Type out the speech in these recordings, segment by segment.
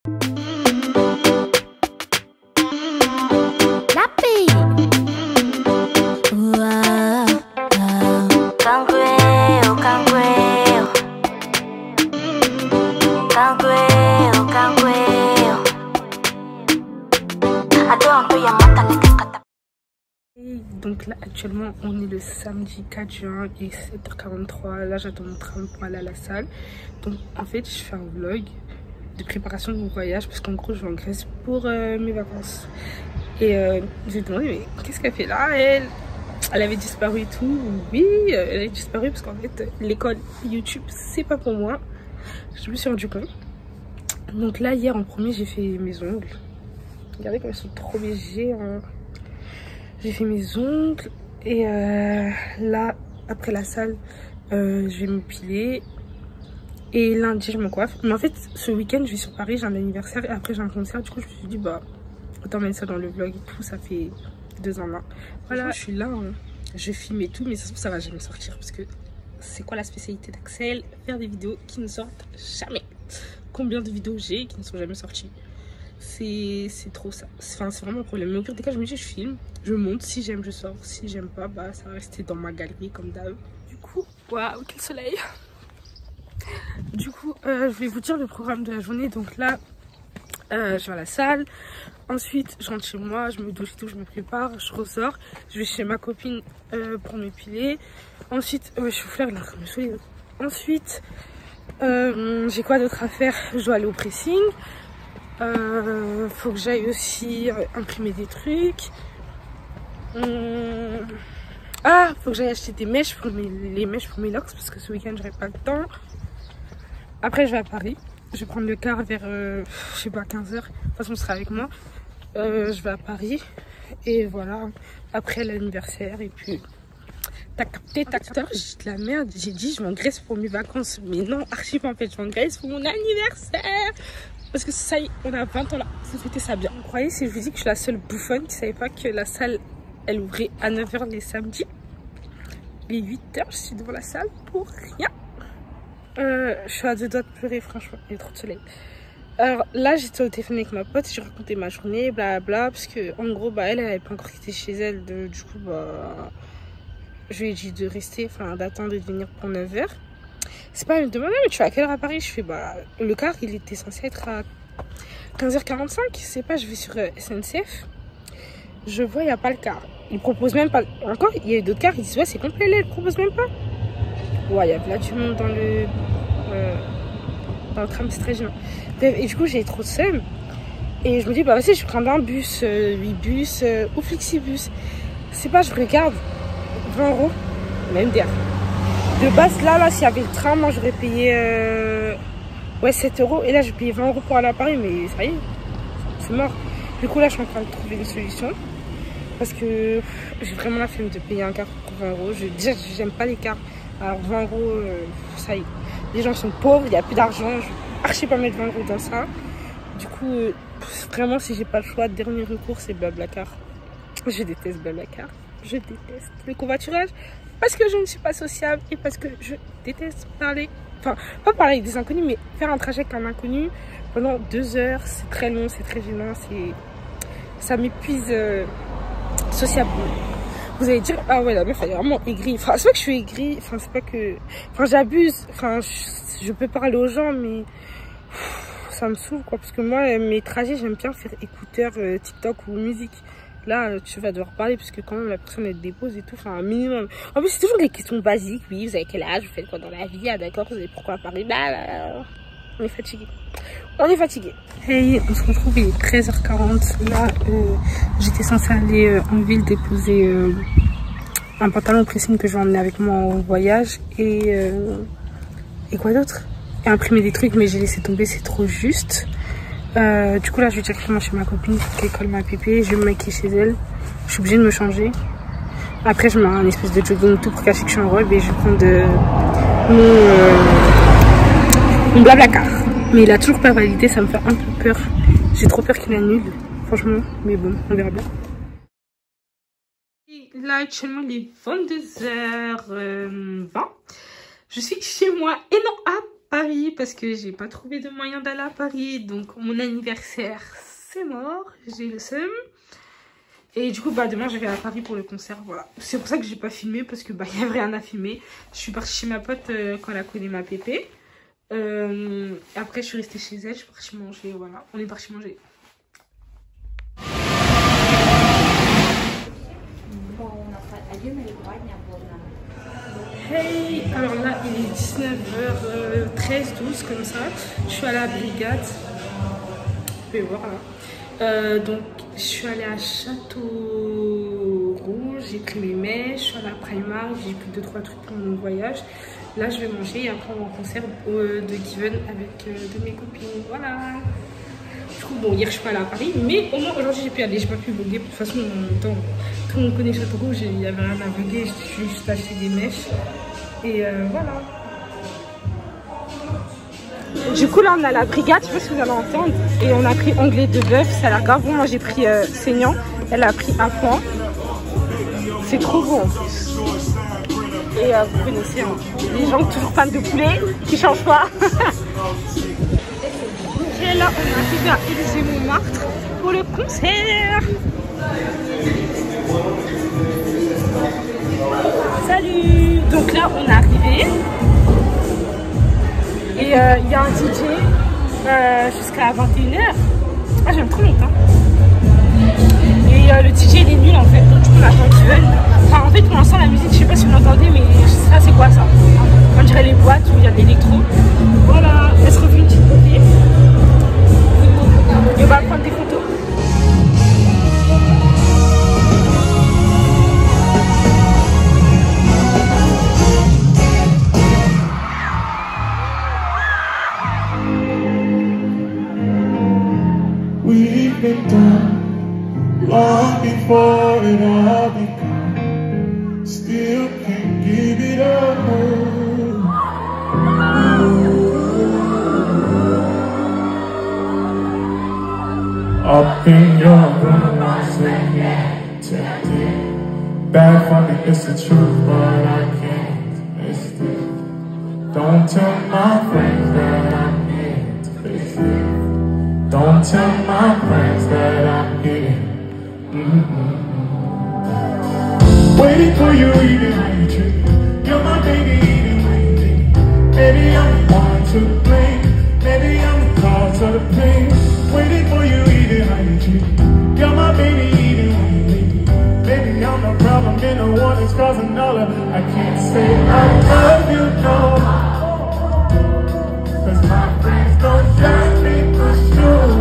Donc là actuellement on est le samedi 4 juin et 7h43. Là j'attends mon train pour aller à la salle. Donc en fait je fais un vlog de préparation de mon voyage parce qu'en gros je vais en Grèce pour mes vacances. Et j'ai demandé mais qu'est-ce qu'elle fait là elle avait disparu et tout. Oui elle avait disparu parce qu'en fait l'école YouTube c'est pas pour moi. Je me suis rendu compte. Donc là hier en premier j'ai fait mes ongles. Regardez comme ils sont trop légers hein. J'ai fait mes ongles et là après la salle je vais m'épiler et lundi je me coiffe. Mais en fait ce week-end je vais sur Paris, j'ai un anniversaire et après j'ai un concert. Du coup je me suis dit bah autant mettre ça dans le vlog et tout, ça fait 2 ans là. Voilà je suis là hein. Je filme et tout mais ça va jamais sortir parce que c'est quoi la spécialité d'Axel? Faire des vidéos qui ne sortent jamais. Combien de vidéos j'ai qui ne sont jamais sorties? C'est trop ça, enfin, c'est vraiment un problème. Mais au pire des cas je me dis je filme, je monte, si j'aime je sors, si j'aime pas bah ça va rester dans ma galerie comme d'hab. Du coup waouh quel soleil. Du coup je vais vous dire le programme de la journée. Donc là je vais à la salle, ensuite je rentre chez moi, je me douche et tout, je me prépare, je ressors, je vais chez ma copine pour m'épiler. Ensuite je suis fleur là, me soleil. Ensuite j'ai quoi d'autre à faire? Je dois aller au pressing. Faut que j'aille aussi imprimer des trucs. Ah, faut que j'aille acheter des mèches pour les mèches pour mes locks parce que ce week-end j'aurai pas le temps. Après je vais à Paris. Je vais prendre le car vers je sais pas 15h. De toute façon ce sera avec moi. Je vais à Paris et voilà. Après l'anniversaire et puis t'as capté, t'as capté. J'ai dit de la merde. J'ai dit je vais en Grèce pour mes vacances. Mais non, archi pas en fait. Je vais en Grèce pour mon anniversaire. Parce que ça y est, on a 20 ans là, faut fêter ça bien. Vous croyez si je vous dis que je suis la seule bouffonne qui savait pas que la salle, elle ouvrait à 9h les samedis. Les 8h, je suis devant la salle pour rien. Je suis à 2 doigts de pleurer, franchement, il y a trop de soleil. Alors là, j'étais au téléphone avec ma pote, j'ai raconté ma journée, blablabla, parce que en gros, bah elle avait pas encore quitté chez elle, du coup, bah je lui ai dit de rester, enfin d'attendre de venir pour 9h. C'est pas, elle me demandait mais tu vas à quelle heure à Paris? Je fais bah le car il était censé être à 15h45. Je sais pas, je vais sur SNCF. Je vois il n'y a pas le car. Ils proposent même pas. Encore il y a d'autres cars, ils disent ouais c'est complet là, ils proposent même pas. Ouais il y a là du monde dans le tram, c'est très gênant. Et du coup j'ai trop de seum. Et je me dis bah vas-y je vais prendre un bus, 8 bus ou Flixibus. C'est pas, je regarde 20 €, même derrière. De base, là, s'il y avait le train, moi, j'aurais payé ouais, 7 €. Et là, j'ai payé 20 € pour aller à Paris, mais ça y est, c'est mort. Du coup, là, je suis en train de trouver une solution. Parce que j'ai vraiment la flemme de payer un car pour 20 €. Déjà, j'aime pas les cars. Alors, 20 €, ça y est. Les gens sont pauvres, il n'y a plus d'argent. Je vais archi pas mettre 20 € dans ça. Du coup, vraiment, si j'ai pas le choix, dernier recours, c'est Blablacar. Je déteste Blablacar. Je déteste le covoiturage. Parce que je ne suis pas sociable et parce que je déteste parler, enfin pas parler avec des inconnus mais faire un trajet avec un inconnu pendant 2 heures, c'est très long, c'est très gênant, ça m'épuise sociablement. Vous allez dire ah ouais la meuf elle est vraiment aigrie, enfin c'est pas que je suis aigrie, enfin c'est pas que, enfin j'abuse, enfin je peux parler aux gens mais ça me saoule quoi parce que moi mes trajets j'aime bien faire écouteurs TikTok ou musique. Là, tu vas devoir parler parce que quand même la personne elle te dépose et tout, enfin un minimum. En plus, c'est toujours des questions basiques. Oui, vous avez quel âge? Vous faites quoi dans la vie? Ah d'accord, vous avez pourquoi à Paris? Bah, on est fatigué. On est fatigué. Hey, on se retrouve, il est 13h40. Là, j'étais censée aller en ville déposer un pantalon pressing que je vais emmener avec moi en voyage. Et quoi d'autre? Et imprimer des trucs, mais j'ai laissé tomber, c'est trop juste. Du coup là je vais directement chez ma copine qui colle ma pépé, je vais me maquiller chez elle, je suis obligée de me changer. Après je mets un espèce de jogging tout pour cacher que je suis en robe et je vais prendre mon Blablacar. Mais il a toujours pas validé, ça me fait un peu peur. J'ai trop peur qu'il annule, franchement, mais bon, on verra bien. Et là actuellement il est 22h20. Je suis chez moi et non à Paris parce que j'ai pas trouvé de moyen d'aller à Paris. Donc mon anniversaire, c'est mort. J'ai le seum. Et du coup, bah, demain, je vais à Paris pour le concert, voilà. C'est pour ça que j'ai pas filmé, parce que bah, il y avait rien à filmer. Je suis partie chez ma pote quand elle a connu ma pépé. Après, je suis restée chez elle, je suis partie manger, voilà. On est parti manger. Hey, alors là, il est 19h13, 12, comme ça. Je suis à la brigade. Vous pouvez voir là. Donc je suis allée à Château Rouge, j'ai pris mes mèches, je suis allée à Primark, j'ai pris 2-3 trucs pour mon voyage. Là je vais manger et après on va en concert de Given avec de mes copines, voilà. Du coup bon, hier je suis pas allée à Paris, mais au moins aujourd'hui j'ai pu aller, j'ai pas pu voguer. De toute façon en même temps, tout le monde connaît Château Rouge, il y avait rien à voguer, je suis juste acheté des mèches et voilà. Du coup là on a la brigade, je sais pas si vous allez entendre, et on a pris onglet de bœuf, ça a l'air grave bon. Moi j'ai pris saignant, elle a pris un point, c'est trop bon en plus. Et vous connaissez hein, les gens toujours fans de poulet qui changent pas. Et là on est arrivé à Élysée-Montmartre pour le concert. Salut. Donc là on est arrivé. Et il y a un DJ jusqu'à 21h. Ah, j'aime trop longtemps. Et le DJ il est nul en fait. Donc du coup on attend qu'il vienne. Enfin en fait pour l'instant la musique, je sais pas si vous l'entendez, mais ça c'est quoi ça? On dirait les boîtes où il y a de l'électro. Voilà, elle se refait une petite beauté. Et on va prendre des photos. We've been done long before it all begun. Still can't give it up. Up in your room, I say yeah, tempted. Bad for me, it's the truth, but I can't miss it. Don't tell my friends that I'm here to face it. Don't tell my friends that I'm here. Waiting for you, eating when you treat. You're my baby, eating when you leave. Maybe I'm the one to blame. Maybe I'm the cause of the pain. Waiting for you, eating how you treat. You're my baby, eating when you leave. Maybe I'm the problem, and the one that's causing all of it. I can't say I love you no more, 'cause my friends don't judge me for sure.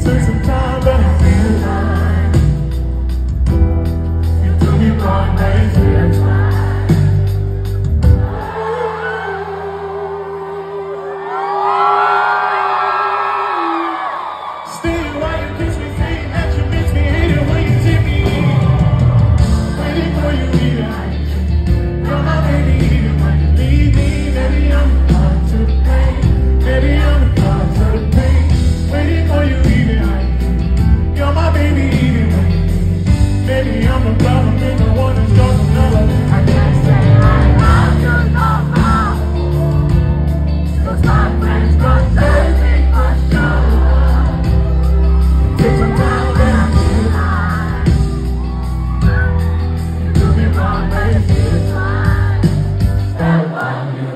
Took some time, but I feel fine. You do me wrong, but it's real time. Stay while you kiss me, saying that you miss me, hate it when you tip me. Waiting for you, either. You're my baby, either when you leave me. Maybe I'm the cause to the pain. Maybe I'm the cause of the pain. Waiting for you, either. You're my baby, either way. Maybe I'm the problem, and the one that's causing another. I can't say I love you no more, 'cause my friends don't judge me for sure. Take some time, then I feel fine. You do me wrong, but it feels fine. What about you?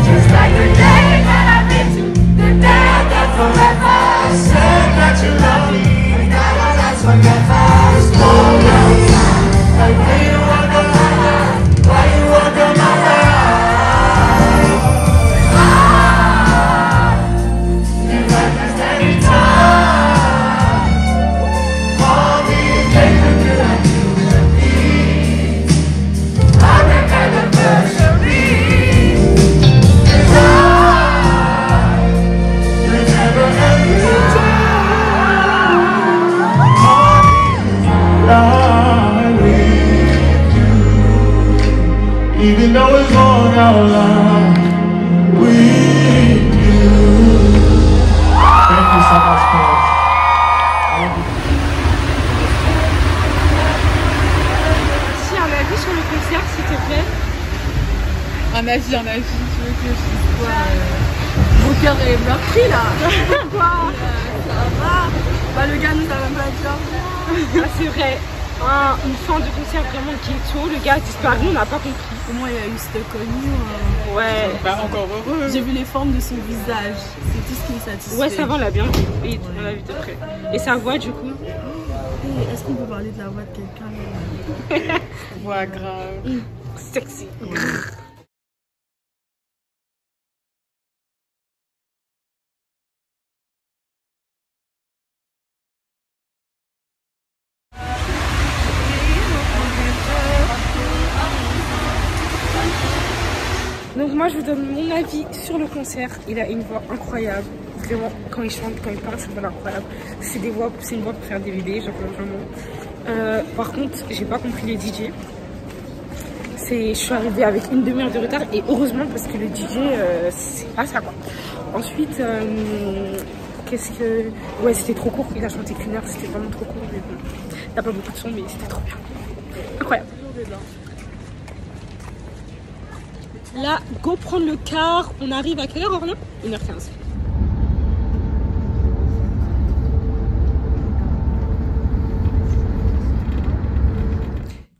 Just like the day that I met you, the day that forever said that you love me, and now that's forever. Slow down time, like why you wonder my life, why you wonder my life. You like this anytime. Call me and take the good I do with me. I make anniversary. Even though it's long out loud with you. Thank you so much, Paul. Un avis, tu veux que je dise quoi Mon cœur est meurtri là. Pourquoi ça va. Bah le gars nous a même pas dit. Ah, c'est vrai. Une fin de concert vraiment ghetto, le gars a disparu, on n'a pas compris. Comment il a eu cette connu Ouais. Bah encore heureux. J'ai vu les formes de son visage. C'est tout ce qui me satisfait. Ouais, ça va, on l'a bien vu. Oui, on l'a vu de près. Et sa voix, du coup. Et est-ce qu'on peut parler de la voix de quelqu'un Ouais, grave. Sexy. Donc moi je vous donne mon avis sur le concert. Il a une voix incroyable. Vraiment, quand il chante, quand il parle, c'est une voix incroyable. C'est une voix pour faire des bébés, genre vraiment. Par contre, j'ai pas compris le DJ. Je suis arrivée avec une demi-heure de retard et heureusement parce que le DJ, c'est pas ça quoi. Ensuite, ouais, c'était trop court. Il a chanté qu'une heure, c'était vraiment trop court. Mais bon, il n'y a pas beaucoup de son, mais c'était trop bien. Incroyable. Là, go prendre le car. On arrive à quelle heure, Orlin? 1h15.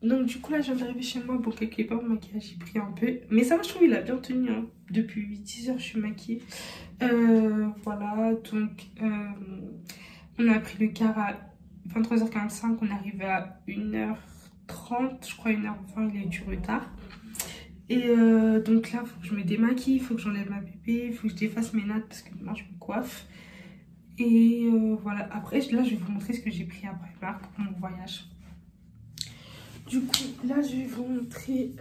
Donc du coup là je viens d'arriver chez moi, bon quelque part mon maquillage j'ai pris un peu, mais ça va, je trouve il a bien tenu hein. Depuis 10 heures je suis maquillée. Voilà, donc on a pris le car à 23h45, on est arrivé à 1h30, je crois 1h20 il a eu du retard. Et donc là il faut que je me démaquille, il faut que j'enlève ma pépé, il faut que je défasse mes nattes parce que demain je me coiffe. Et voilà, après là je vais vous montrer ce que j'ai pris après Primark pour mon voyage. Du coup, là, je vais vous montrer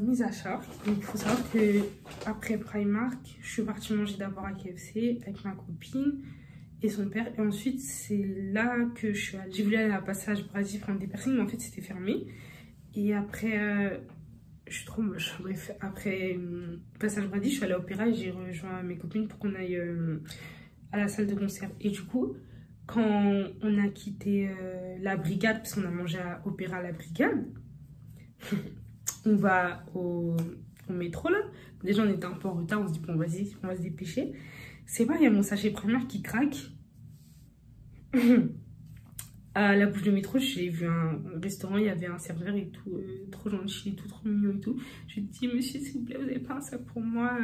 mes achats. Donc, il faut savoir que après Primark, je suis partie manger d'abord à KFC avec ma copine et son père. Et ensuite, c'est là que je suis allée. J'ai voulu aller à Passage Brady prendre des personnes, mais en fait, c'était fermé. Et après, je suis trop moche. Bref, après Passage Brady, je suis allée à l'Opéra et j'ai rejoint mes copines pour qu'on aille à la salle de concert. Et du coup, quand on a quitté la brigade, parce qu'on a mangé à Opéra la brigade, on va au métro là. Déjà on était un peu en retard, on se dit bon vas-y, on va se dépêcher. C'est pas, il y a mon sachet Primark qui craque. À la bouche de métro, j'ai vu un restaurant, il y avait un serveur et tout, trop gentil et tout, trop mignon et tout. Je lui ai dit monsieur s'il vous plaît, vous avez pas un sac pour moi?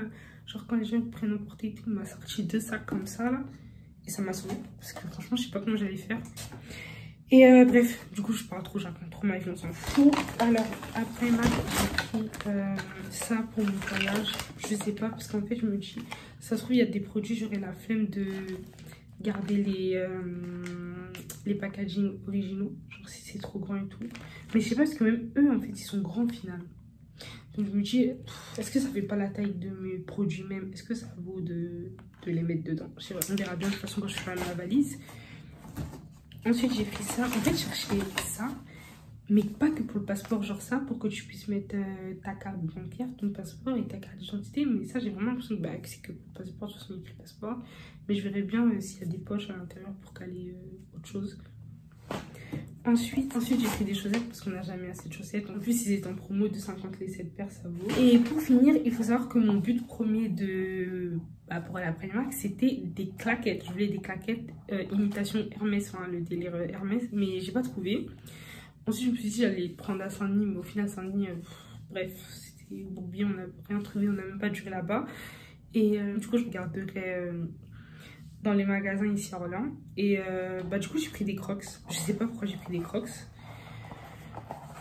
Genre quand les gens prennent n'importe et tout, il m'a sorti 2 sacs comme ça là. Et ça m'a sauvée parce que franchement je sais pas comment j'allais faire. Et bref, du coup je parle trop, j'apprends trop ma vie, on s'en fout. Alors après j'ai pris ça pour mon voyage. Je sais pas parce qu'en fait je me dis, ça se trouve il y a des produits, j'aurais la flemme de garder les packaging originaux. Genre si c'est trop grand et tout. Mais je sais pas parce que même eux en fait ils sont grands au final. Donc je me dis, est-ce que ça fait pas la taille de mes produits même? Est-ce que ça vaut de les mettre dedans? Je sais pas, on verra bien de toute façon quand je ferai ma valise. Ensuite j'ai pris ça. En fait j'ai acheté ça, mais pas que pour le passeport. Genre ça pour que tu puisses mettre ta carte bancaire, ton passeport et ta carte d'identité. Mais ça j'ai vraiment l'impression que c'est que pour le passeport, de toute façon il y a écrit passeport. Mais je verrai bien s'il y a des poches à l'intérieur pour caler autre chose. Ensuite j'ai pris des chaussettes parce qu'on n'a jamais assez de chaussettes. En plus, ils étaient en promo de 50 les 7 paires, ça vaut. Et pour finir, il faut savoir que mon but premier pour aller à Primark, c'était des claquettes. Je voulais des claquettes imitation Hermès, enfin le délire Hermès, mais j'ai pas trouvé. Ensuite, je me suis dit j'allais prendre à Saint-Denis, mais au final, Saint-Denis, bref, c'était bourbier, on n'a rien trouvé, on n'a même pas duré là-bas. Et du coup, je regarderai dans les magasins ici à Orléans. Et du coup j'ai pris des crocs. Je sais pas pourquoi j'ai pris des crocs.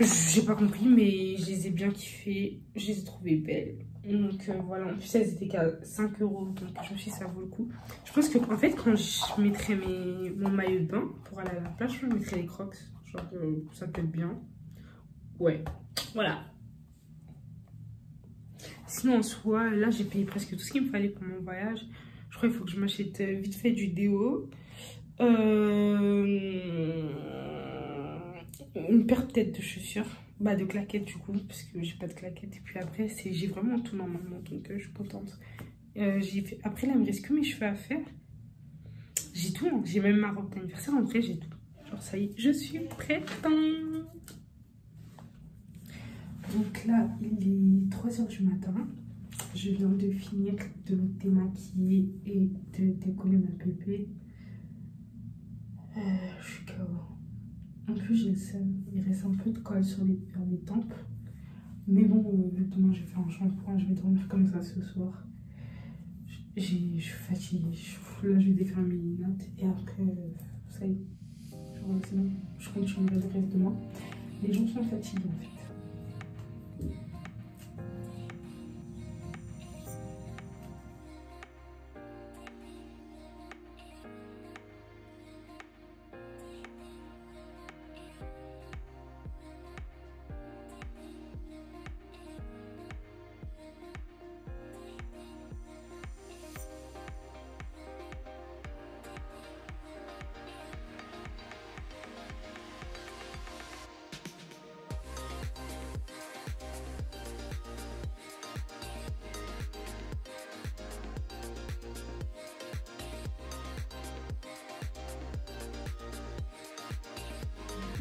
J'ai pas compris, mais je les ai bien kiffées. Je les ai trouvées belles. Donc voilà, en plus elles étaient qu'à 5 €. Donc je me suis dit ça vaut le coup. Je pense que en fait quand je mettrai mon maillot de bain pour aller à la plage, je mettrai les crocs. Genre ça peut être bien. Ouais, voilà. Sinon en soi, là j'ai payé presque tout ce qu'il me fallait pour mon voyage. Je crois qu'il faut que je m'achète vite fait du déo. Une paire peut-être de chaussures. De claquettes du coup, parce que j'ai pas de claquettes. Et puis après, j'ai vraiment tout normalement. Donc je suis contente. Après là, il me reste que mes cheveux à faire. J'ai tout. Hein. J'ai même ma robe d'anniversaire. En vrai, j'ai tout. Genre ça y est, je suis prête. Donc là, il est 3h du matin. Je viens de finir de me démaquiller et de décoller ma pépé. Je suis KO. En plus, j'ai le seum. Il reste un peu de colle vers les tempes. Mais bon, vu que demain je vais faire un shampoing, je vais dormir comme ça ce soir. Je suis fatiguée. Là, je vais défaire mes notes et après, ça y est. C'est bon. Je continuerai le reste demain. Les gens sont fatigués en fait.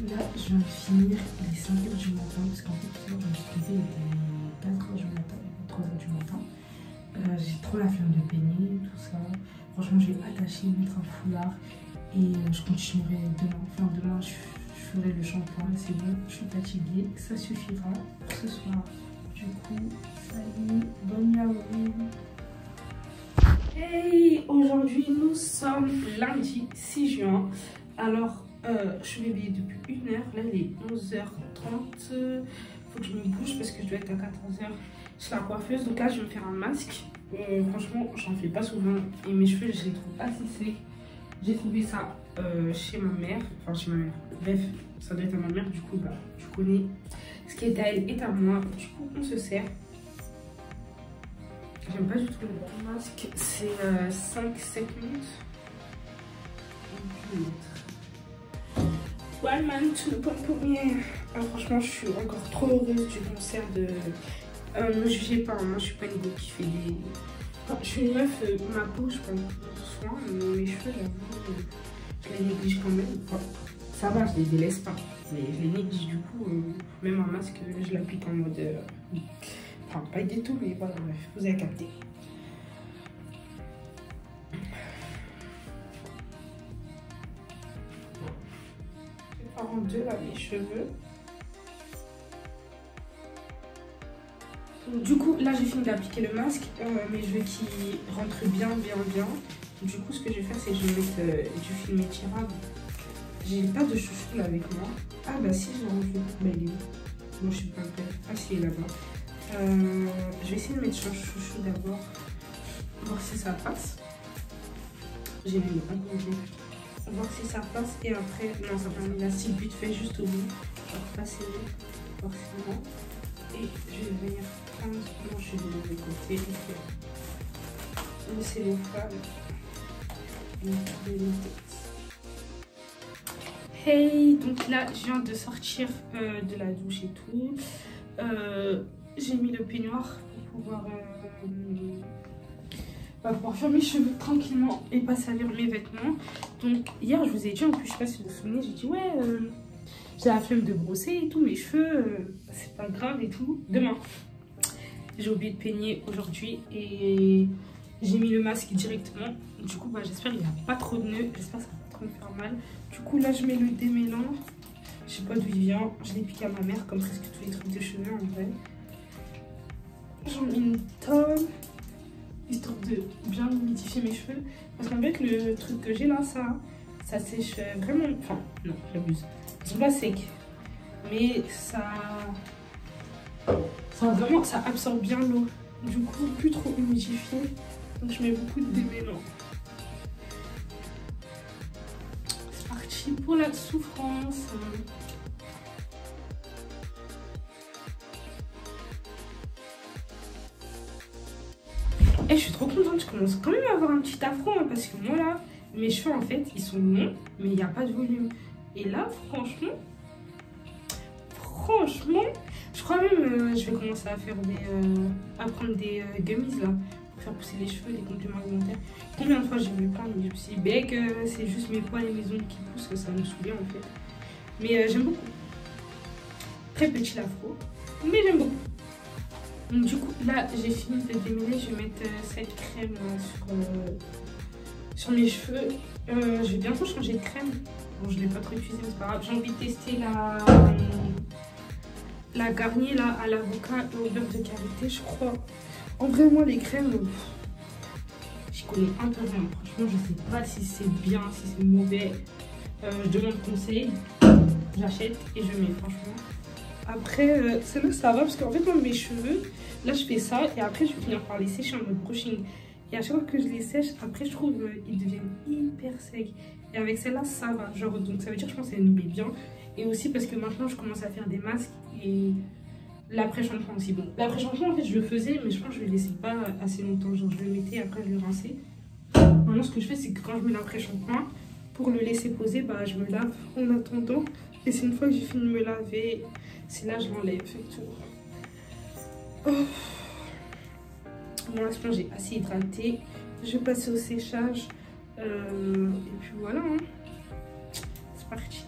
Là, je viens de finir les 5h du matin parce qu'en fait, tout à l'heure, je me suis levée, il était 4h du matin, 3h du matin. J'ai trop la flemme de peigner, tout ça. Franchement, j'ai attaché, mettre un foulard et je continuerai demain. Enfin, demain, je ferai le shampoing. C'est bon, je suis fatiguée. Ça suffira pour ce soir. Du coup, salut, bonne Halloween. Hey, aujourd'hui, nous sommes lundi 6 juin. Alors, je suis réveillée depuis 1h, là il est 11h30, faut que je me bouge parce que je dois être à 14h chez la coiffeuse. Donc là je vais me faire un masque, franchement j'en fais pas souvent et mes cheveux je les trouve assez secs. J'ai trouvé ça chez ma mère, enfin chez ma mère, bref ça doit être à ma mère, du coup bah tu connais, ce qui est à elle est à moi, du coup on se sert. J'aime pas du tout le masque, c'est 5-7 minutes. On peut mettre. One man to the premier. Franchement, je suis encore trop heureuse du concert de. Ne jugez pas, moi je suis pas une go qui fait des. Enfin, je suis une meuf, ma peau, je prends soin, mais mes cheveux, j'avoue, je les néglige quand même. Enfin, ça va, je les délaisse pas, mais je les néglige du coup. Même un masque, je l'applique en mode. Enfin, pas du tout, mais voilà, bref, vous avez capté. 42 là mes cheveux. Du coup là j'ai fini d'appliquer le masque, mais je veux qu'il rentre bien. Du coup ce que je vais faire c'est que je vais mettre du film étirable. J'ai pas de chouchou là avec moi. Ah bah si j'ai un chouchou, bah il est où? Moi je sais pas peut-être. Ah si il est là-bas. Je vais essayer de mettre un chouchou d'abord, voir si ça passe. J'ai mis un peu. Voir si ça passe et après, non ça va un élastique vite fait juste au bout, genre passer forcément, et je vais venir prendre, non je suis de l'autre côté, laisser les femmes et les têtes. Hey, donc là je viens de sortir de la douche et tout, j'ai mis le peignoir pour pouvoir faire mes cheveux tranquillement et pas salir mes vêtements. Donc hier je vous ai dit, en plus je sais pas si vous vous souvenez, j'ai dit ouais j'ai la flemme de brosser et tout, mes cheveux c'est pas grave et tout, demain. J'ai oublié de peigner aujourd'hui et j'ai mis le masque directement. Du coup bah, j'espère qu'il n'y a pas trop de nœuds, j'espère que ça va pas trop me faire mal. Du coup là je mets le démêlant, je sais pas d'où il vient, je l'ai piqué à ma mère comme presque tous les trucs de cheveux en vrai. J'en mets une tonne histoire de bien humidifier mes cheveux, parce qu'en fait le truc que j'ai là, ça sèche vraiment, enfin non j'abuse, ils sont pas secs mais ça absorbe bien l'eau, du coup plus trop humidifié, donc je mets beaucoup de démêlant. C'est parti pour la souffrance. Et je suis trop contente, je commence quand même à avoir un petit afro, hein, parce que moi là, mes cheveux en fait, ils sont longs, mais il n'y a pas de volume. Et là, franchement, je crois même je vais commencer à faire à prendre des gummies là, pour faire pousser les cheveux, des compléments alimentaires. Combien de fois j'ai voulu prendre, mais je me suis dit, c'est juste mes poils et mes ongles qui poussent, que ça me saoulait en fait. Mais j'aime beaucoup. Très petit l'afro, mais j'aime beaucoup. Donc du coup, là, j'ai fini de démêler. Je vais mettre cette crème sur mes cheveux. Je vais bientôt changer de crème. Bon, je ne l'ai pas trop utilisée, mais c'est pas grave. J'ai envie de tester la Garnier là, à l'avocat et au beurre de karité, je crois. En vrai, moi, les crèmes, j'y connais un peu rien. Franchement, je sais pas si c'est bien, si c'est mauvais. Je demande conseil, j'achète et je mets, franchement. Après, celle-là, ça va parce qu'en fait, moi, mes cheveux, là, je fais ça et après, je vais finir par les sécher en mode brushing. Et à chaque fois que je les sèche, après, je trouve ils deviennent hyper secs. Et avec celle-là, ça va. Genre, donc, ça veut dire, je pense qu'elle nous met bien. Et aussi parce que maintenant, je commence à faire des masques et l'après-shampoing aussi. Bon, l'après-shampoing, en fait, je le faisais, mais je pense que je le laissais pas assez longtemps. Genre, je le mettais et après, je le rinçais. Maintenant, ce que je fais, c'est que quand je mets l'après-shampoing, pour le laisser poser, bah, je me lave en attendant. Et c'est une fois que j'ai fini de me laver, c'est là que je l'enlève et tout. Oh. Bon, là, je pense que j'ai assez hydraté. Je vais passer au séchage. Et puis voilà. Hein. C'est parti.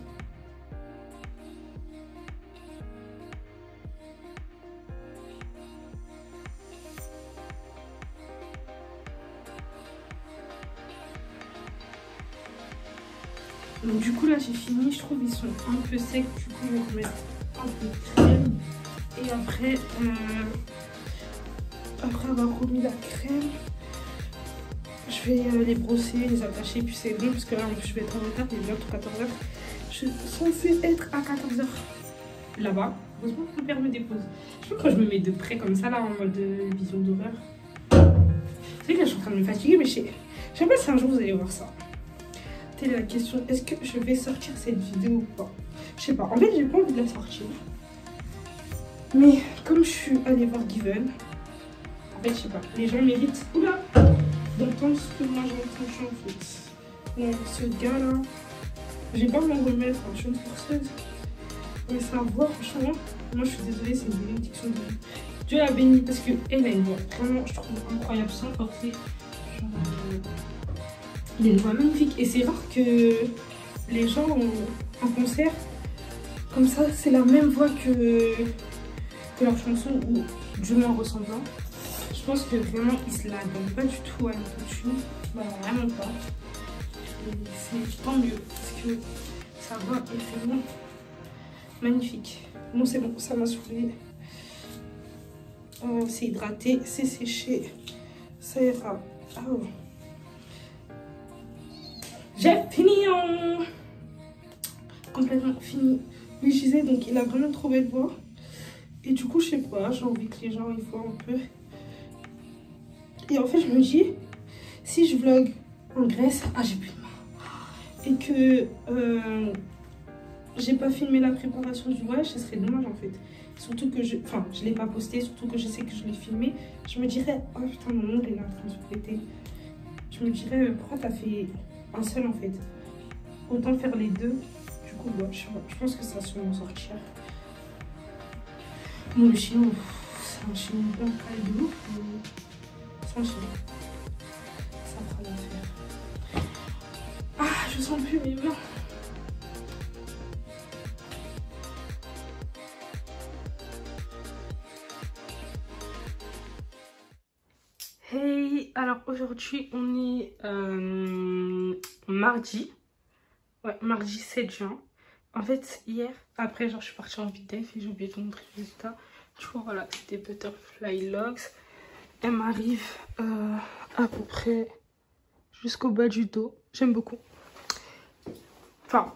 Donc du coup là j'ai fini, je trouve ils sont un peu secs, du coup je vais remettre un peu de crème. Et après avoir remis la crème, je vais les brosser, les attacher, puis c'est bon parce que là en plus je vais être en retard, il est bientôt 14h. Je suis censée être à 14h là-bas. Heureusement que mon père me dépose. Je sais pas quand je me mets de près comme ça là en mode vision d'horreur. C'est vrai que là je suis en train de me fatiguer mais je sais pas si un jour vous allez voir ça. La question, est-ce que je vais sortir cette vidéo ou pas? Je sais pas, en fait j'ai pas envie de la sortir, mais comme je suis allée voir Given, en fait je sais pas, les gens méritent d'entendre ce que moi j'entends en fait. Bon, ce gars là, j'ai pas m'en remettre, je suis une forceuse, mais sa voix franchement, moi je suis désolée, c'est une bénédiction de vie. Dieu la bénit parce que elle a une voix vraiment je trouve incroyable, sans forcer. Il a une voix magnifique et c'est rare que les gens en concert comme ça, c'est la même voix que leur chanson ou du moins ressemblant. Je pense que vraiment ils se la donnent pas du tout à l'autotune, bah, vraiment pas. Et c'est tant mieux parce que sa voix est vraiment magnifique. Bon c'est bon, ça m'a saoulé. C'est hydraté, c'est séché, ça ira. Oh. J'ai fini complètement fini. Oui, je disais, donc il a vraiment trop belle voix. Et du coup, je sais pas, j'ai envie que les gens ils voient un peu. Et en fait, je me dis, si je vlog en Grèce, j'ai plus de main. Et que j'ai pas filmé la préparation du voyage, ce serait dommage en fait. Surtout que je l'ai pas posté, surtout que je sais que je l'ai filmé. Je me dirais, oh putain, mon ongle est en train de se péter. Je me dirais, pourquoi t'as fait un seul en fait, autant faire les deux. Du coup ouais, je pense que ça va sûrement sortir. Bon le chino, c'est un chino bien calme de ouf, mais c'est un chino, ça fera l'affaire. Je sens plus mes mains. Hey, alors aujourd'hui on est mardi, ouais, mardi 7 juin. En fait hier, après genre je suis partie en vitesse et j'ai oublié de vous montrer le résultat. Tu vois voilà, c'était Butterfly Locks. Elle m'arrive à peu près jusqu'au bas du dos. J'aime beaucoup. Enfin,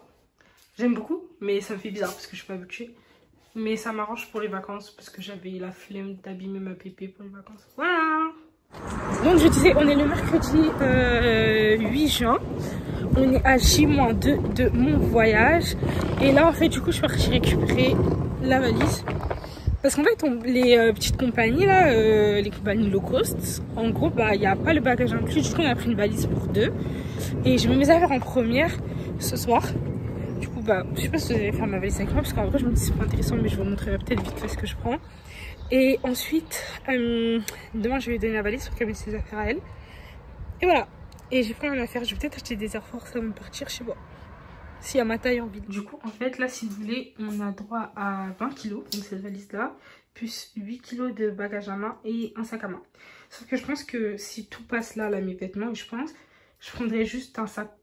j'aime beaucoup, mais ça me fait bizarre parce que je suis pas habituée. Mais ça m'arrange pour les vacances parce que j'avais la flemme d'abîmer ma pépé pour les vacances. Voilà. Donc je disais, on est le mercredi 8 juin. On est à J-2 de mon voyage. Et là en fait du coup je suis partie récupérer la valise. Parce qu'en fait les petites compagnies là, les compagnies low cost, en gros bah il n'y a pas le bagage inclus. Du coup on a pris une valise pour deux. Et je mets mes affaires en première ce soir. Du coup bah je sais pas si vous allez faire ma valise avec moi. Parce qu'en vrai je me dis c'est pas intéressant, mais je vous montrerai peut-être vite fait ce que je prends. Et ensuite, demain je vais lui donner la valise pour qu'elle mette ses affaires à elle. Et voilà. Et j'ai pris une affaire, je vais peut-être acheter des Air Force avant de partir, je sais pas. S'il y a ma taille en vide. Du coup, en fait, là, si vous voulez, on a droit à 20 kilos, donc cette valise-là, plus 8 kilos de bagages à main et un sac à main. Sauf que je pense que si tout passe là, mes vêtements, je prendrais juste un sac,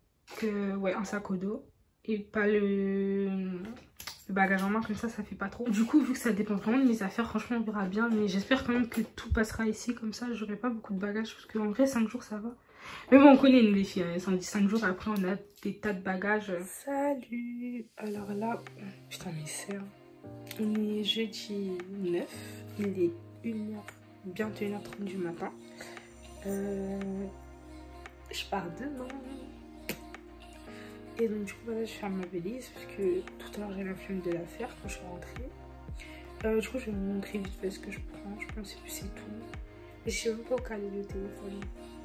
un sac au dos et pas le bagage en main, comme ça fait pas trop. Du coup, vu que ça dépend vraiment de mes affaires, franchement, on verra bien. Mais j'espère quand même que tout passera ici, comme ça, j'aurai pas beaucoup de bagages. Parce qu'en vrai, 5 jours, ça va. Mais bon, on connaît, nous, les filles. Hein. 5 jours après, on a des tas de bagages. Salut! Alors là, putain, mais c'est... On est jeudi 9. Il est 1h, bientôt 1h30 du matin. Je pars demain. Et donc du coup voilà, je ferme ma valise parce que tout à l'heure j'ai la flemme de la faire quand je suis rentrée. Du coup je vais vous montrer vite fait ce que je prends. Je pense que c'est tout. Et je sais même pas au caler le téléphone.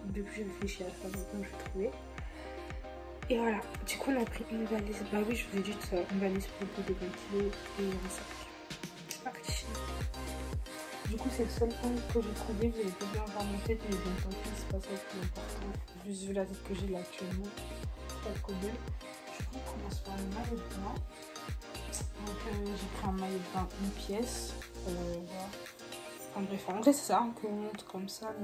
Depuis j'ai réfléchi à ça, donc je vais trouver. Et voilà, du coup on a pris une valise. Bah oui, je vous ai dit tout ça, une valise pour le de 20 kg et un sac. C'est parti. Du coup c'est le seul point que j'ai trouvé. Vous allez pas bien voir mon tête, mais bon tant pis, c'est pas ça le plus important. Juste vu la tête que j'ai là actuellement. Du coup on commence par le maillot de bain. Donc j'ai pris un maillot de bain, une pièce. Voilà. Enfin bref, en vrai c'est ça, on monte comme ça.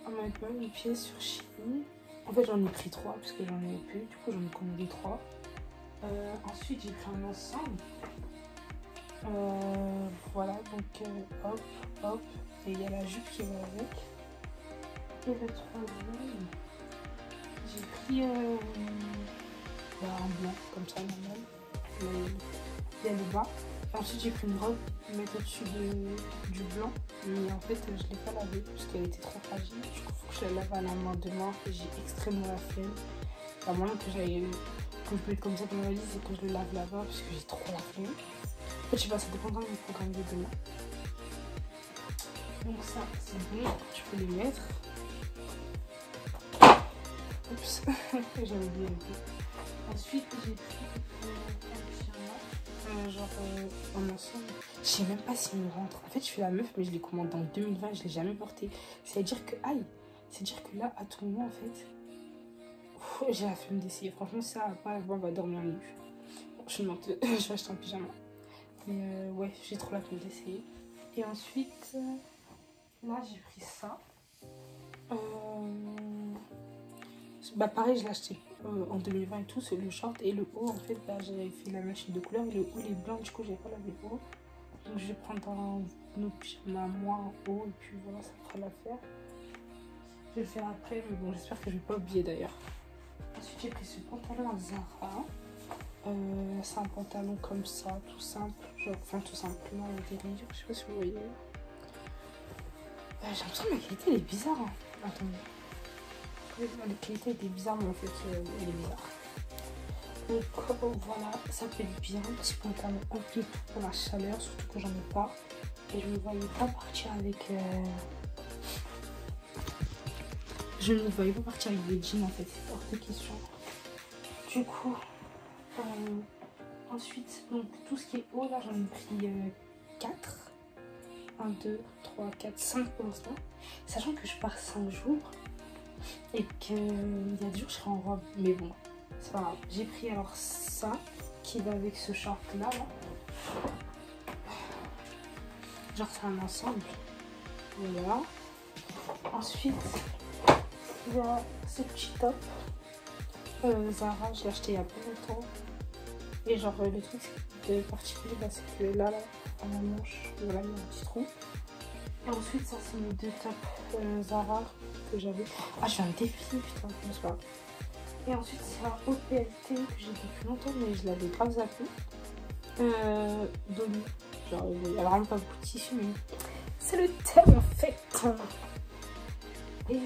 Un maillot de bain, une pièce sur Chine. En fait j'en ai pris 3 parce que j'en avais plus. Du coup j'en ai commandé 3. Ensuite j'ai pris un ensemble. Voilà, donc hop, hop. Et il y a la jupe qui va avec. Et le troisième, j'ai pris un blanc, comme ça, normal. Il y a le bas. Ensuite, j'ai pris une robe, mettre au-dessus du blanc. Mais en fait, je ne l'ai pas lavée parce qu'elle était trop fragile. Du coup, il faut que je la lave à la main demain. Et j'ai extrêmement la flemme. À moins que je mette comme ça dans ma valise et que je le lave là-bas parce que j'ai trop la flemme. En fait, je sais pas, ça dépend de mon programme de demain. Donc ça, c'est bon, je peux les mettre. Oups, j'avais oublié un peu. Ensuite, j'ai pris un pyjama, en ensemble. Je sais même pas s'il me rentre. En fait, je suis la meuf, mais je l'ai commandé en 2020 et je l'ai jamais porté. C'est-à-dire que, c'est-à-dire que là, à tout moment, en fait, j'ai la flemme d'essayer. Franchement, ça, après, on va dormir nu. Bon, je vais acheter un pyjama. Mais ouais, j'ai trop la flemme d'essayer. Et ensuite, là, j'ai pris ça. Bah pareil, je l'ai acheté en 2020 et tout, c'est le short et le haut. En fait, bah, j'avais fait la machine de couleur et le haut il est blanc, du coup j'ai pas lavé le haut. Donc je vais prendre un autre pyjama moi en haut et puis voilà, ça fera l'affaire. Je vais le faire après, mais bon, j'espère que je vais pas oublier d'ailleurs. Ensuite j'ai pris ce pantalon à Zara. C'est un pantalon comme ça, tout simple, genre, enfin tout simplement avec des rayures, je sais pas si vous voyez. J'ai l'impression que la qualité elle est bizarre. Hein. Attendez. La qualité était bizarre, mais en fait elle est bizarre. Donc voilà, ça fait bien, petit pantalon ampli pour la chaleur, surtout que j'en ai pas. Et je ne voyais pas partir avec je ne voyais pas partir avec des jeans en fait, c'est hors de question. Du coup ensuite, donc tout ce qui est haut là, j'en ai pris 4. 1, 2, 3, 4, 5 pour l'instant. Sachant que je pars 5 jours et qu'il y a des jours je serai en robe. Mais bon, c'est pas grave. J'ai pris alors ça qui va avec ce short là. Genre c'est un ensemble. Voilà. Ensuite, il y a ce petit top. Zara, je l'ai acheté il y a pas longtemps. Et genre le truc de particulier, bah, c'est que là, à la manche, voilà, il y a un petit trou. Et ensuite, ça c'est mes 2 tops Zara que j'avais. Ah, je fais un défi, putain, je sais pas. Et ensuite, c'est un OPLT que j'ai depuis longtemps, mais je l'avais grave zappé. Dolly. Genre, il n'y a vraiment pas beaucoup de tissu, mais c'est le thème en fait. Et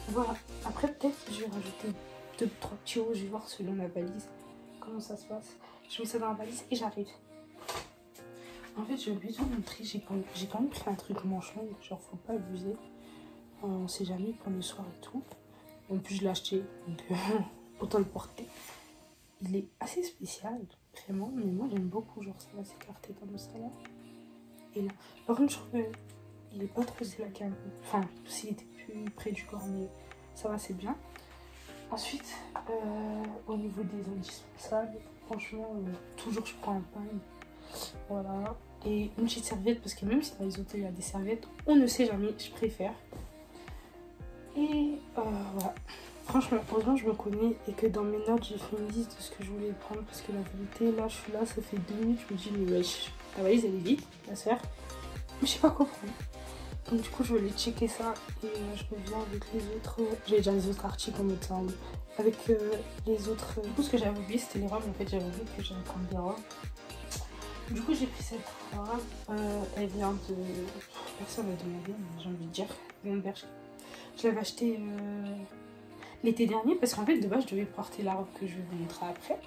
voilà. Après, peut-être que je vais rajouter 2-3 petits hauts. Je vais voir selon la valise comment ça se passe. Je mets ça dans la valise et j'arrive. En fait, j'ai oublié de vous montrer. J'ai quand même pris un truc manche longue. Genre, faut pas abuser. On sait jamais pour le soir et tout. En plus, je l'ai acheté. Donc, autant le porter. Il est assez spécial, vraiment. Mais moi, j'aime beaucoup. Genre, ça va s'écarter comme ça là. Et là. Par contre, je trouve qu'il est pas trop délaqué un peu. Enfin, s'il était plus près du corps, mais ça va, c'est bien. Ensuite, au niveau des indispensables, franchement, toujours je prends un pain. Voilà. Et une petite serviette, parce que même si dans les hôtels il y a des serviettes, on ne sait jamais, je préfère. Et voilà. Franchement, heureusement je me connais et que dans mes notes j'ai fait une liste de ce que je voulais prendre, parce que la vérité, là je suis là, ça fait 2 minutes, je me dis mais wesh, la valise elle est vide, la sœur, mais je sais pas quoi prendre. Donc du coup je vais aller checker ça et je reviens avec les autres, j'ai déjà les autres articles en même temps, avec les autres. Du coup ce que j'avais oublié c'était les robes, en fait j'avais oublié que j'allais prendre des robes. Du coup j'ai pris cette robe, elle vient de, personne m'a demandé, mais j'ai envie de dire, Berge. Je l'avais achetée l'été dernier parce qu'en fait de base je devais porter la robe que je vais vous montrer après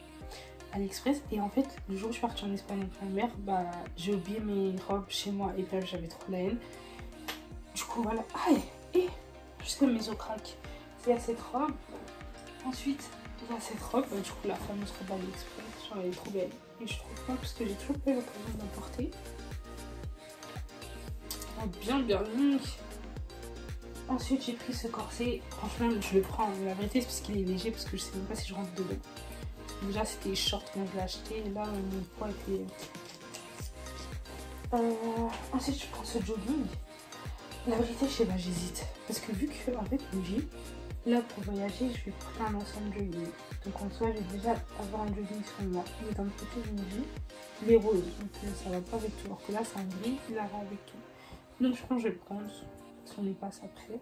à l'Express, et en fait le jour où je suis partie en Espagne avec ma mère, bah j'ai oublié mes robes chez moi et bref j'avais trop la haine. Du coup voilà, et jusqu'à mes os craquent. Il y a cette robe, ensuite il y a cette robe, bah, du coup la fameuse robe à l'Express, genre elle est trop belle et je trouve pas parce que j'ai toujours pas eu l'occasion de la porter. Bien longue. Ensuite j'ai pris ce corset, franchement je le prends, la vérité c'est parce qu'il est léger, parce que je sais même pas si je rentre dedans. Déjà c'était short quand je l'ai acheté, et là mon poids était... Ensuite je prends ce jogging. La vérité je sais pas, j'hésite, parce que vu que en fait le jean, là pour voyager je vais porter un ensemble jogging. Donc en soi je vais déjà avoir un jogging sur moi, mais d'un côté j'ai une jean, il est rose, donc ça va pas avec tout, alors que là c'est un gris, il va avec tout. Donc je pense que je vais le prendre. On les passe après.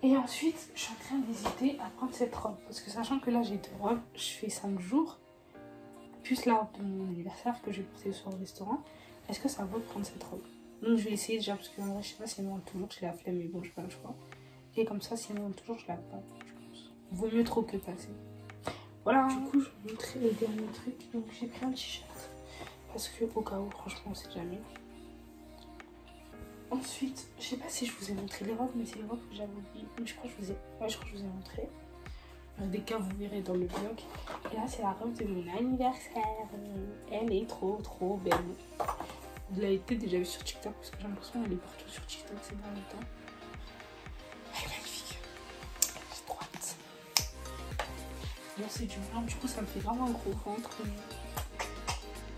Et ensuite je suis en train d'hésiter à prendre cette robe, parce que sachant que là j'ai 2 robes, je fais 5 jours plus la robe de mon anniversaire que je vais porter sur le restaurant. Est-ce que ça vaut de prendre cette robe? Donc je vais essayer déjà, parce que en vrai je sais pas si elle me rend toujours, j'ai la flemme, mais bon je pas le choix. Et comme ça si elle me rend toujours je la prends, je pense. Vaut mieux trop que passer. Voilà, du coup je vais vous montrer les derniers trucs. Donc j'ai pris un t-shirt parce que au cas où, franchement on sait jamais. Ensuite, je sais pas si je vous ai montré les robes, mais c'est les robes que j'avais oubliées. Je crois que je vous ai, montré. Dans des cas, vous verrez dans le vlog. Et là, c'est la robe de mon anniversaire. Elle est trop belle. Vous l'avez peut-être déjà vue sur TikTok, parce que j'ai l'impression qu'elle est partout sur TikTok ces derniers temps. Elle est magnifique. J'ai trop hâte. Bon, c'est du blanc, du coup, ça me fait vraiment un gros ventre.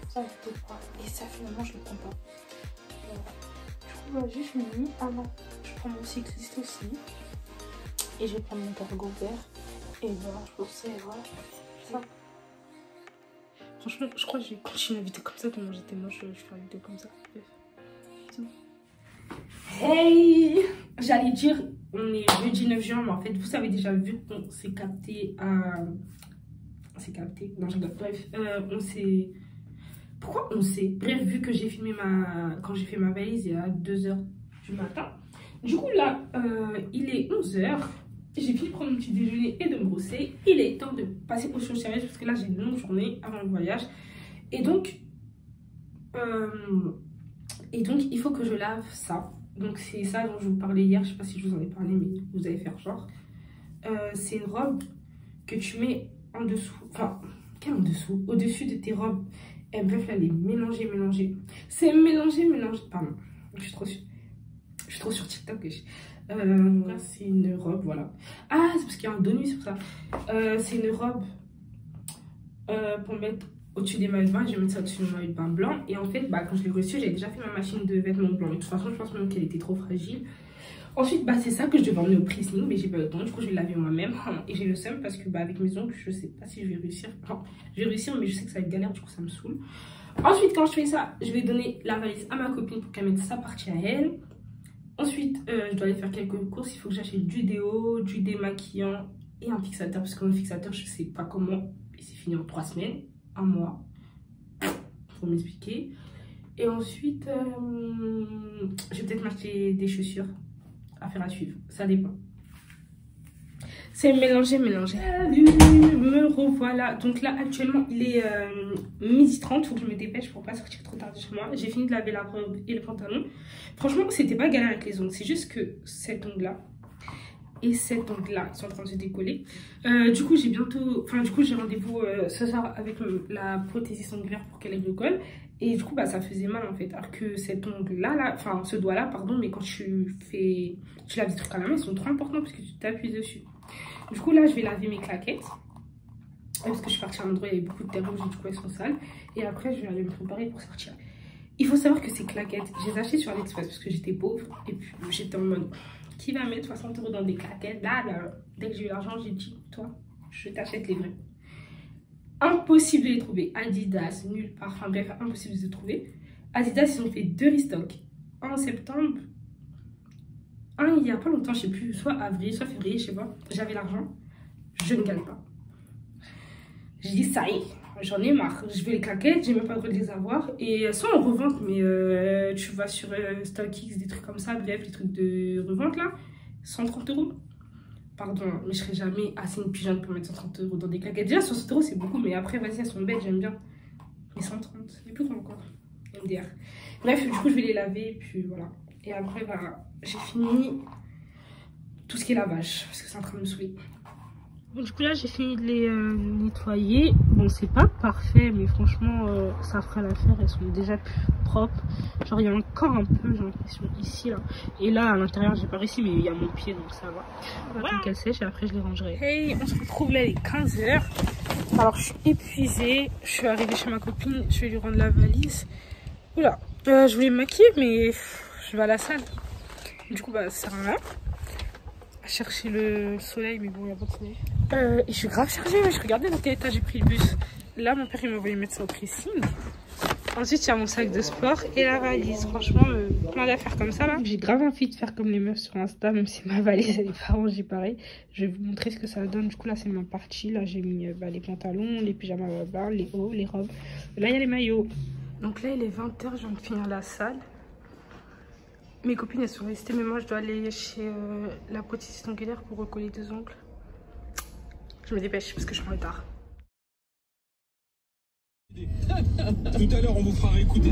Ça, je peux pas. Et ça, finalement, je le prends pas. Voilà. Voilà, j'ai fini. Ah non, je prends mon cycliste aussi. Et je vais prendre mon cargo vert. Et voilà, je pensais, voilà. Ça. Franchement, je crois que je vais continuer la vidéo comme ça. Tellement j'étais moche, je vais faire une vidéo comme ça. Hey! J'allais dire, on est jeudi 9 juin, mais en fait, vous savez déjà, vu qu'on s'est capté à... Non, je regarde. Bref, on s'est... Pourquoi on sait? Bref, vu que j'ai filmé quand j'ai fait ma valise il y a 2 h du matin. Du coup là, il est 11 h. J'ai fini de prendre mon petit déjeuner et de me brosser. Il est temps de passer aux choses sérieuses parce que là j'ai une longue journée avant le voyage. Et donc il faut que je lave ça. Donc c'est ça dont je vous parlais hier. Je sais pas si je vous en ai parlé, mais vous allez faire genre. C'est une robe que tu mets en dessous. Enfin, quel en dessous? Au-dessus de tes robes. Et bref, là, elle est mélangée. C'est mélangé. Pardon, je suis trop sur TikTok. Là, c'est une robe, voilà. Ah, c'est parce qu'il y a un dos nu, c'est pour ça. C'est une robe pour mettre au-dessus des maillots de bain. Je vais mettre ça au-dessus de mon maillot de bain blanc. Et en fait, bah, quand je l'ai reçue, j'avais déjà fait ma machine de vêtements blancs. Mais de toute façon, je pense même qu'elle était trop fragile. Ensuite, bah, c'est ça que je devais emmener au pressing, mais j'ai pas eu le temps. Du coup, je vais laver moi-même. Et j'ai le seum parce que bah, avec mes ongles, je sais pas si je vais réussir. Enfin, je vais réussir, mais je sais que ça va être galère, du coup, ça me saoule. Ensuite, quand je fais ça, je vais donner la valise à ma copine pour qu'elle mette sa partie à elle. Ensuite, je dois aller faire quelques courses. Il faut que j'achète du déo, du démaquillant et un fixateur. Parce que mon fixateur, je sais pas comment. Il s'est fini en 3 semaines, 1 mois. Faut m'expliquer. Et ensuite, je vais peut-être m'acheter des chaussures. Affaire à suivre, ça dépend. C'est mélangé. Salut, me revoilà. Donc là actuellement il est 12h30, faut que je me dépêche pour pas sortir trop tard de chez moi. J'ai fini de laver la robe et le pantalon. Franchement c'était pas galère avec les ongles, c'est juste que cet ongle là et cet ongle là sont en train de se décoller. Du coup j'ai rendez-vous ce soir avec la prothésiste ongulaire pour qu'elle recolle. Et du coup bah ça faisait mal en fait, alors que cet ongle là, enfin ce doigt là pardon, mais quand tu laves des trucs à la main ils sont trop importants parce que tu t'appuies dessus. Du coup, là, je vais laver mes claquettes. Parce que je suis partie à un endroit où il y avait beaucoup de terre rouge, du coup, elles sont sales. Et après, je vais aller me préparer pour sortir. Il faut savoir que ces claquettes, je les ai achetées sur AliExpress parce que j'étais pauvre. Et puis, j'étais en mode, qui va mettre 60 € dans des claquettes? Là, dès que j'ai eu l'argent, j'ai dit, toi, je t'achète les vrais. Impossible de les trouver. Adidas, nulle part. Enfin bref, impossible de les trouver. Adidas, ils ont fait 2 restocks. Un en septembre. Un il y a pas longtemps, je sais plus. Soit avril, soit février, je sais pas. J'avais l'argent. Je ne gagne pas. J'ai dit, ça y est, j'en ai marre. Je vais les claquettes, j'ai même pas le droit de les avoir. Et elles sont en revente, mais tu vas sur StockX, des trucs comme ça. Bref, les trucs de revente là. 130 €. Pardon, mais je serai jamais assez une pigeonne pour mettre 130 € dans des claquettes. Déjà, 60 € c'est beaucoup, mais après, vas-y, elles sont belles, j'aime bien. Mais 130, il est plus grand encore. MDR. Bref, du coup, je vais les laver, et puis voilà. Et après, bah, j'ai fini tout ce qui est lavage, parce que c'est en train de me saouler. Bon, du coup, là, j'ai fini de les nettoyer. Bon, c'est pas parfait, mais franchement, ça fera l'affaire. Elles sont déjà plus propres. Genre, il y a encore un peu, j'ai l'impression, ici, là. Et là, à l'intérieur, j'ai pas réussi, mais il y a mon pied, donc ça va. On va attendre qu'elles sèchent et après, je les rangerai. Hey, on se retrouve là, il est 15 h. Alors, je suis épuisée. Je suis arrivée chez ma copine. Je vais lui rendre la valise. Oula, je voulais me maquiller, mais je vais à la salle. Du coup, bah, ça sert à rien. À chercher le soleil, mais bon, il n'y a pas de soleil. Et je suis grave chargée, mais je regardais dans quel état j'ai pris le bus. Là, mon père, il m'a envoyé mettre ça au pressing. Ensuite, il y a mon sac de sport et la valise. Franchement, plein d'affaires comme ça, là. J'ai grave envie de faire comme les meufs sur Insta, même si ma valise, elle est pas rangée pareil. Je vais vous montrer ce que ça donne. Du coup, là, c'est ma partie. Là, j'ai mis les pantalons, les pyjamas, les hauts, les robes. Là, il y a les maillots. Donc là, il est 20 h, je viens de finir la salle. Mes copines, elles sont restées, mais moi, je dois aller chez la prothésiste ongulaire pour recoller 2 ongles. Je me dépêche parce que je suis en retard. Tout à l'heure, on vous fera réécouter.